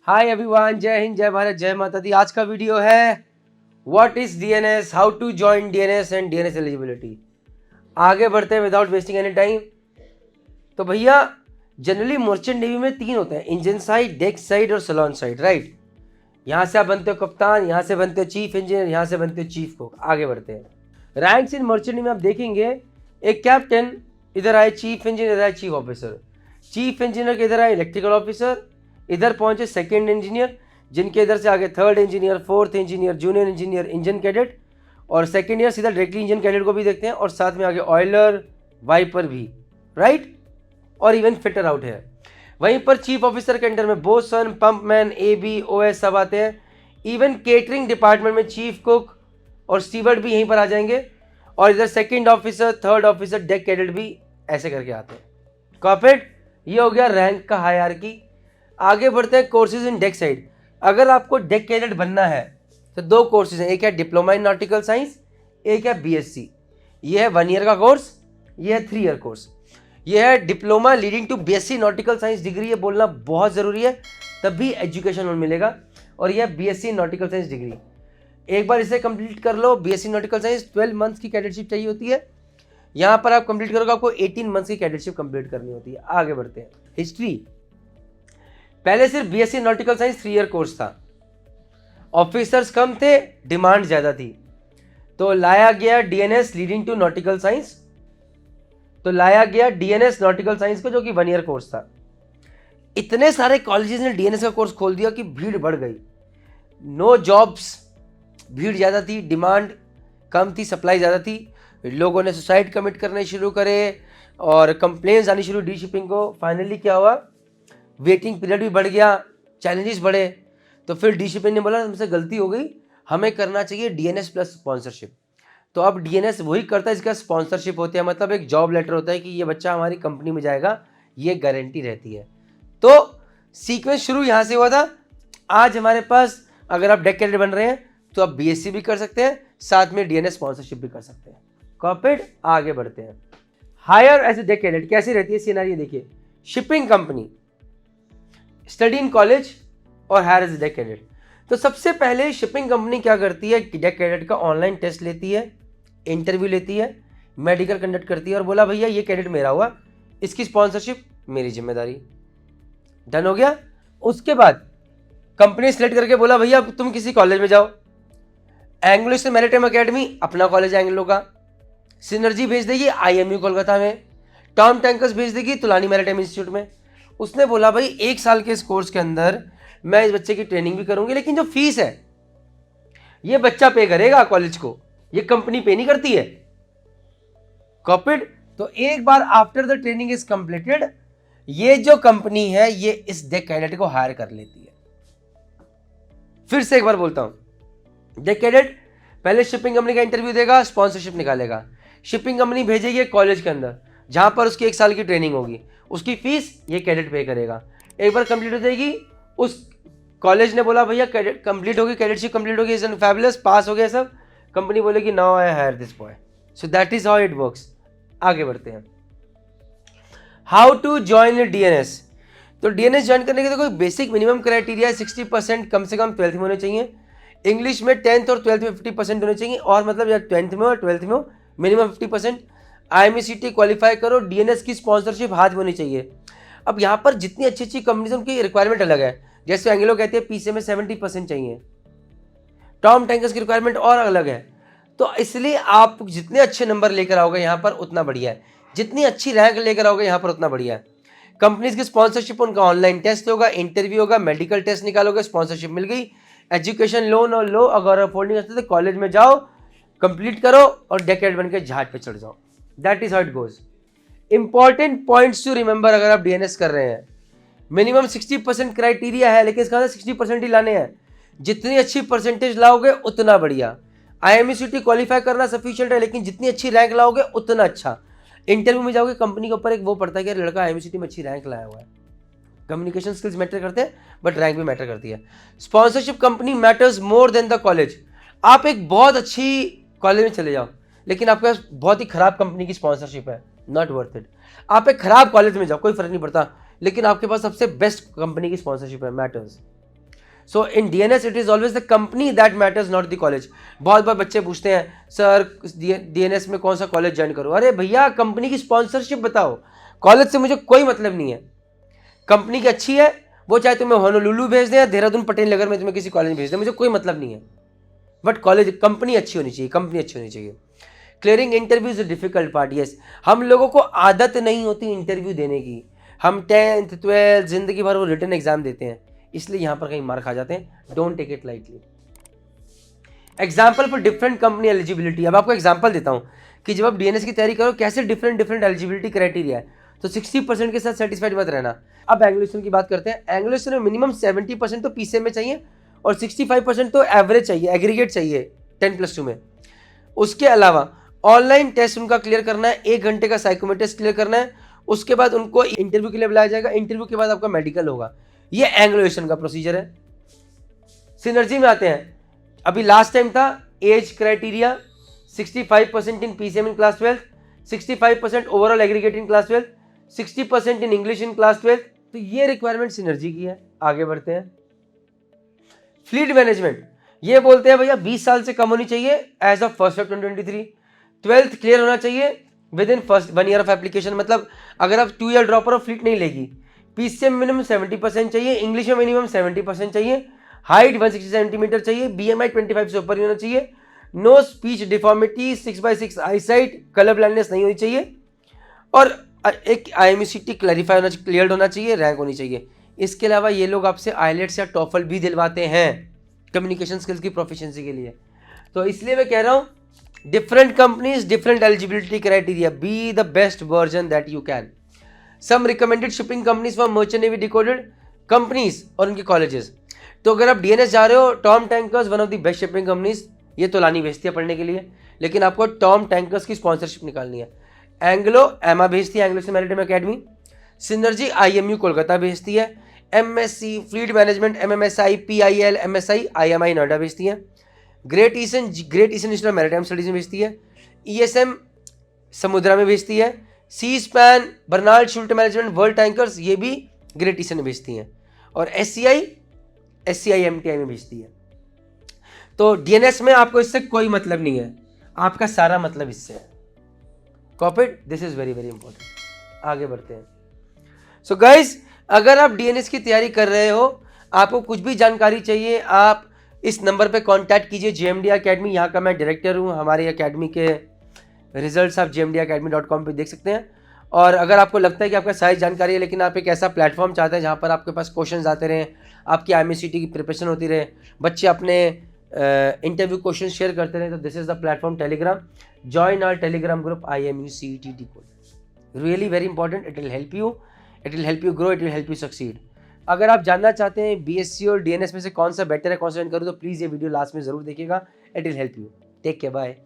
Hi everyone, जय हिंद, जय भारत, जय माता दी। आज का वीडियो है what is DNS, how to join DNS and DNS eligibility. आगे बढ़ते हैं विदाउट वेस्टिंग एनी टाइम। तो भैया जनरली मर्चेंट नेवी में 3 होते हैं, इंजन साइड, डेक साइड और सलोन साइड, राइट। यहाँ से आप बनते हो कप्तान, यहाँ से बनते हो चीफ इंजीनियर, यहाँ से बनते हो चीफ कुक। आगे बढ़ते हैं। रैंक्स इन मर्चेंट नेवी में आप देखेंगे, एक कैप्टन, इधर आए चीफ इंजीनियर, इधर आए चीफ ऑफिसर। चीफ इंजीनियर के इधर आए इलेक्ट्रिकल ऑफिसर, इधर पहुंचे सेकंड इंजीनियर, जिनके इधर से आगे third engineer, fourth engineer, junior engineer, engine cadet, और सेकंड ईयर सीधा डायरेक्टली इंजन कैडेट को भी देखते हैं, और साथ में आगे ऑयलर, वाइपर भी, राइट, और इवन फिटर आउट है। वहीं पर चीफ ऑफिसर के अंडर में बोसन, पंपमैन, एबी, ओएस सब आते हैं। इवन केटरिंग डिपार्टमेंट में चीफ कुक और स्टीवर्ड भी यहीं पर आ जाएंगे, और इधर second officer, third officer, deck cadet भी ऐसे करके आते हैं। कॉर्पोरेट, ये हो गया रैंक का हायरार्की। आगे बढ़ते हैं कोर्सेज इन डेक साइड। अगर आपको डेक कैडेट बनना है तो 2 कोर्सेज हैं, एक है डिप्लोमा इन नॉटिकल साइंस, एक है बीएससी। ये है 1 ईयर का कोर्स, ये है 3 ईयर कोर्स। ये है diploma leading to BSc nautical science degree. ये बोलना बहुत ज़रूरी है, तभी एजुकेशन लोन मिलेगा। और यह बीएससी नॉटिकल साइंस डिग्री, एक बार इसे कंप्लीट कर लो। बीएससी नॉटिकल साइंस 12 मंथ्स की कैडेटशिप चाहिए होती है। यहाँ पर आप कंप्लीट करोगे, आपको 18 मंथ्स की कैडेटशिप कंप्लीट करनी होती है। आगे बढ़ते हैं। हिस्ट्री, पहले सिर्फ BSc nautical science 3 year course था, ऑफिसर्स कम थे, डिमांड ज्यादा थी, तो लाया गया DNS leading to nautical science. तो लाया गया डीएनएस नॉटिकल साइंस को, जो कि 1 ईयर कोर्स था। इतने सारे कॉलेजेस ने डीएनएस का कोर्स खोल दिया कि भीड़ बढ़ गई। नो जॉब्स, भीड़ ज्यादा थी, डिमांड कम थी, सप्लाई ज्यादा थी। लोगों ने सुसाइड कमिट करने शुरू करे और कंप्लेंट्स आनी शुरू डी शिपिंग को। फाइनली क्या हुआ, वेटिंग पीरियड भी बढ़ गया, चैलेंजेस बढ़े। तो फिर डी शिपिंग ने बोला हमसे गलती हो गई, हमें करना चाहिए डीएनएस प्लस स्पॉन्सरशिप। तो अब डीएनएस वही करता है जिसका स्पॉन्सरशिप होती है, मतलब एक जॉब लेटर होता है कि ये बच्चा हमारी कंपनी में जाएगा, ये गारंटी रहती है। तो सीक्वेंस शुरू यहाँ से हुआ था। आज हमारे पास अगर आप डेक कैडेट बन रहे हैं तो आप बीएससी भी कर सकते हैं, साथ में डीएनएस स्पॉन्सरशिप भी कर सकते हैं। कॉर्पोरेट, आगे बढ़ते हैं। Hire as a deck cadet कैसी रहती है सिनेरियो देखिए। Shipping company, study in college और हायर एज डेक कैडेट। तो सबसे पहले शिपिंग कंपनी क्या करती है, डेक कैडेट का ऑनलाइन टेस्ट लेती है, इंटरव्यू लेती है, मेडिकल कंडक्ट करती है, और बोला भैया ये कैडेट मेरा हुआ, इसकी स्पॉन्सरशिप मेरी जिम्मेदारी। डन हो गया। उसके बाद कंपनी सेलेक्ट करके बोला भैया तुम किसी कॉलेज में जाओ। एंग्लो से मैरिटाइम अकेडमी अपना कॉलेज एंग्लो का, सिनर्जी भेज देगी आईएमयू कोलकाता में, टॉम टैंकर्स भेज देगी तुलानी मैरिटाइम इंस्टीट्यूट में। उसने बोला भाई 1 साल के इस कोर्स के अंदर मैं इस बच्चे की ट्रेनिंग भी करूंगी, लेकिन जो फीस है ये बच्चा पे करेगा कॉलेज को, ये कंपनी पे नहीं करती है। कॉर्पोरेट, तो एक बार after the training is completed, ये जो कंपनी है ये इस डेक कैडेट को हायर कर लेती है। फिर से एक बार बोलता हूं, डेक कैडेट पहले शिपिंग कंपनी का इंटरव्यू देगा, स्पॉन्सरशिप निकालेगा, शिपिंग कंपनी भेजेगी कॉलेज के अंदर जहां पर उसकी 1 साल की ट्रेनिंग होगी, उसकी फीस ये कैडेट पे करेगा। एक बार कंप्लीट हो जाएगी, उस कॉलेज ने बोला भैया कैडेट कंप्लीट होगी, कैडेटशिप कंप्लीट होगी, इज फैबुलस, पास हो गया सब, कंपनी बोलेगी now I hire this boy. So that is how it works. आगे बढ़ते हैं। How to join DNS. तो डीएनएस ज्वाइन करने के लिए कोई बेसिक मिनिमम क्राइटेरिया है, 60% कम से कम 12th में होने चाहिए, इंग्लिश में 10th और 12th में 50% होने चाहिए, और मतलब या 10th में और 12th में मिनिमम 50%। IMECT क्वालिफाई करो, डीएनएस की स्पॉन्सरशिप हाथ में होनी चाहिए। अब यहाँ पर जितनी अच्छी अच्छी कंपनीज उनकी रिक्वायरमेंट अलग है। जैसे एंग्लो कहते हैं पीसीए में 70% चाहिए, टॉम टैंकर्स की रिक्वायरमेंट और अलग है। तो इसलिए आप जितने अच्छे नंबर लेकर आओगे यहाँ पर उतना बढ़िया है, जितनी अच्छी रैंक लेकर आओगे यहाँ पर उतना बढ़िया है। कंपनीज की स्पॉन्सरशिप, उनका ऑनलाइन टेस्ट होगा, इंटरव्यू होगा, मेडिकल टेस्ट निकालोगे, स्पॉन्सरशिप मिल गई। एजुकेशन लोन और लो, अगर अफोर्ड नहीं करते तो कॉलेज में जाओ, कंप्लीट करो और डेक कैडेट बनकर जहाज पे चढ़ जाओ। That is how it goes. Important points to remember अगर आप डीएनएस कर रहे हैं, मिनिमम 60% क्राइटेरिया है, लेकिन इसका 60% ही लाने हैं। जितनी अच्छी परसेंटेज लाओगे उतना बढ़िया। IMECT क्वालिफाई करना सफिशिएंट है, लेकिन जितनी अच्छी रैंक लाओगे उतना अच्छा। इंटरव्यू में जाओगे, कंपनी के ऊपर एक वो पड़ता है कि लड़का IMECT में अच्छी रैंक लाया हुआ है। कम्युनिकेशन स्किल्स मैटर करते हैं, बट रैंक भी मैटर करती है। Sponsorship company matters more than the college. आप एक बहुत अच्छी कॉलेज में चले जाओ, लेकिन आपके पास बहुत ही खराब कंपनी की स्पॉन्सरशिप है, नॉट वर्थ इट। आप एक खराब कॉलेज में जाओ, कोई फर्क नहीं पड़ता, लेकिन आपके पास सबसे बेस्ट कंपनी की स्पॉन्सरशिप है, matters. So in DNS it is always the company that matters, not the college. बहुत बार बच्चे पूछते हैं सर डीएनएस में कौन सा कॉलेज ज्वाइन करूं। अरे भैया कंपनी की स्पॉन्सरशिप बताओ, कॉलेज से मुझे कोई मतलब नहीं है। कंपनी की अच्छी है, वो चाहे तुम्हें होनोलुलु भेज दे या देहरादून पटेल नगर में तुम्हें किसी कॉलेज में भेज दे, मुझे कोई मतलब नहीं है। बट कॉलेज कंपनी अच्छी होनी चाहिए, कंपनी अच्छी होनी चाहिए। Clearing interview is difficult part. Yes, हम लोगों को आदत नहीं होती इंटरव्यू देने की। हम 10th 12th जिंदगी भर वो रिटन एग्जाम देते हैं, इसलिए यहां पर कहीं मार खा जाते हैं। Don't take it lightly. Example for different company eligibility. अब आपको एग्जाम्पल देता हूं कि जब आप डीएनएस की तैयारी करो कैसे डिफरेंट डिफरेंट एलिजिबिलिटी क्राइटेरिया है। तो 60% के साथ सेटिस्फाइड मत रहना। अब एंग्लो की बात करते हैं। एंग्लो में मिनिमम 70% तो पीसीएम में चाहिए और 65% तो एवरेज चाहिए, एग्रीगेट चाहिए 10+2 में। उसके अलावा ऑनलाइन टेस्ट उनका क्लियर करना है, 1 घंटे का साइकोमेट्री टेस्ट क्लियर करना है। उसके बाद उनको इंटरव्यू के लिए बुलाया जाएगा, इंटरव्यू के बाद आपका मेडिकल होगा। ये एंग्लो का प्रोसीजर है। सिनर्जी में आते हैं। अभी लास्ट टाइम था age criteria 65% in PCM in class 12, 65% overall aggregate in class 12, 60% in English in class 12। तो ये रिक्वायरमेंट सिनर्जी की है। आगे बढ़ते हैं। फ्लीट मैनेजमेंट, ये बोलते हैं भैया 20 साल से कम होनी चाहिए as of 1 Feb 2023। 12th clear होना चाहिए with in first 1 year of application. मतलब अगर आप 2 year ड्रॉपर हो फ्लीट नहीं लेगी। पीसीएम मिनिमम 70% चाहिए, इंग्लिश में मिनिमम 70% चाहिए, हाइट 160 सेंटीमीटर चाहिए, बीएमआई 25 से ऊपर होना चाहिए, no speech deformity, 6/6 eyesight, colour blindness नहीं होनी चाहिए, और एक IMCT क्लैरिफाई होना चाहिए, क्लियर्ड होना चाहिए, रैंक होनी चाहिए। इसके अलावा ये लोग आपसे आइलेट्स या टॉफल भी दिलवाते हैं कम्युनिकेशन स्किल्स की प्रोफिशिएंसी के लिए। तो इसलिए मैं कह रहा हूँ different companies different eligibility criteria, be the best version that you can. Some recommended shipping companies for merchant navy decoded companies और उनके कॉलेजेस। तो अगर आप डीएनएस जा रहे हो, Tom tankers one of the best shipping companies, ये तो लानी भेजती है पढ़ने के लिए, लेकिन आपको टॉम टैंकर्स की स्पॉन्सरशिप निकालनी है। एंग्लो एमा भेजती है, एंग्लो से maritime academy. Synergy IMU Kolkata भेजती है। MSc fleet management MMSI PIL MSI IMI Noida भेजती है। Great Eastern Institute of Maritime Studies में भेजती है। ESM समुद्रा में भेजती है। Seaspan Bernhard Schulte management World Tankers, ये भी ग्रेट ईस्टर्न में भेजती हैं। और SCI MTI में भेजती है। तो डीएनएस में आपको इससे कोई मतलब नहीं है, आपका सारा मतलब इससे है। Copied, this is very very important. आगे बढ़ते हैं। सो गाइज, अगर आप डीएनएस की तैयारी कर रहे हो, आपको कुछ भी जानकारी चाहिए, आप इस नंबर पे कांटेक्ट कीजिए। JMD अकेडमी, यहाँ का मैं डायरेक्टर हूँ। हमारी अकेडमी के रिजल्ट्स आप jmdacademy.com पे देख सकते हैं। और अगर आपको लगता है कि आपका सारी जानकारी है, लेकिन आप एक ऐसा प्लेटफॉर्म चाहते हैं जहाँ पर आपके पास क्वेश्चंस आते रहें, आपकी IMCT की प्रिपरेशन होती रहे, बच्चे अपने इंटरव्यू क्वेश्चन शेयर करते रहे, तो this is the platform Telegram. Join our Telegram group IMUCET Decode, really very important. It will help you, it will help you grow, it will help you succeed. अगर आप जानना चाहते हैं BSc और DNS में से कौन सा बेटर है, कौन सा ज्वाइन करूँ, तो प्लीज़ ये वीडियो लास्ट में ज़रूर देखिएगा। It will help you. Take care, bye.